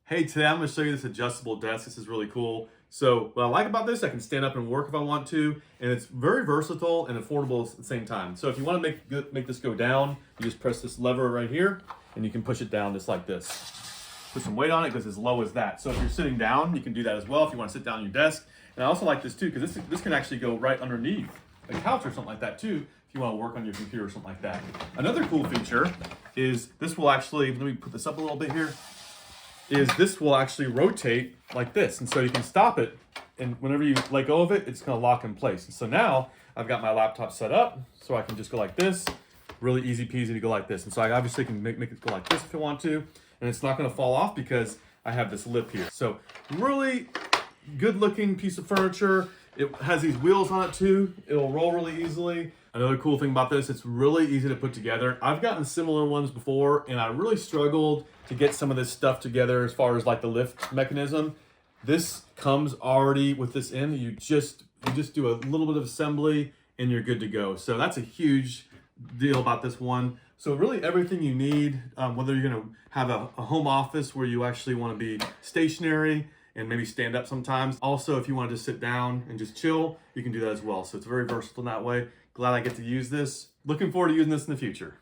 Hey, today I'm going to show you this adjustable desk. This is really cool. So what I like about this, I can stand up and work if I want to, and it's very versatile and affordable at the same time. So if you want to make this go down, you just press this lever right here, and you can push it down just like this. Put some weight on it because it's as low as that. So if you're sitting down, you can do that as well if you want to sit down on your desk. And I also like this too because this can actually go right underneath a couch or something like that too if you want to work on your computer or something like that. Another cool feature is this will actually, let me put this up a little bit here, is this will actually rotate like this. And so you can stop it, and whenever you let go of it, it's gonna lock in place. And so now I've got my laptop set up, so I can just go like this, really easy peasy to go like this. And so I obviously can make it go like this if I want to, and it's not gonna fall off because I have this lip here. So really good looking piece of furniture. It has these wheels on it too. It'll roll really easily. Another cool thing about this, it's really easy to put together. I've gotten similar ones before, and I really struggled to get some of this stuff together as far as like the lift mechanism. This comes already with this in. You just do a little bit of assembly and you're good to go. So that's a huge deal about this one. So really everything you need, whether you're gonna have a home office where you actually wanna be stationary and maybe stand up sometimes. Also, if you want to just sit down and just chill, you can do that as well. So it's very versatile in that way. Glad I get to use this. Looking forward to using this in the future.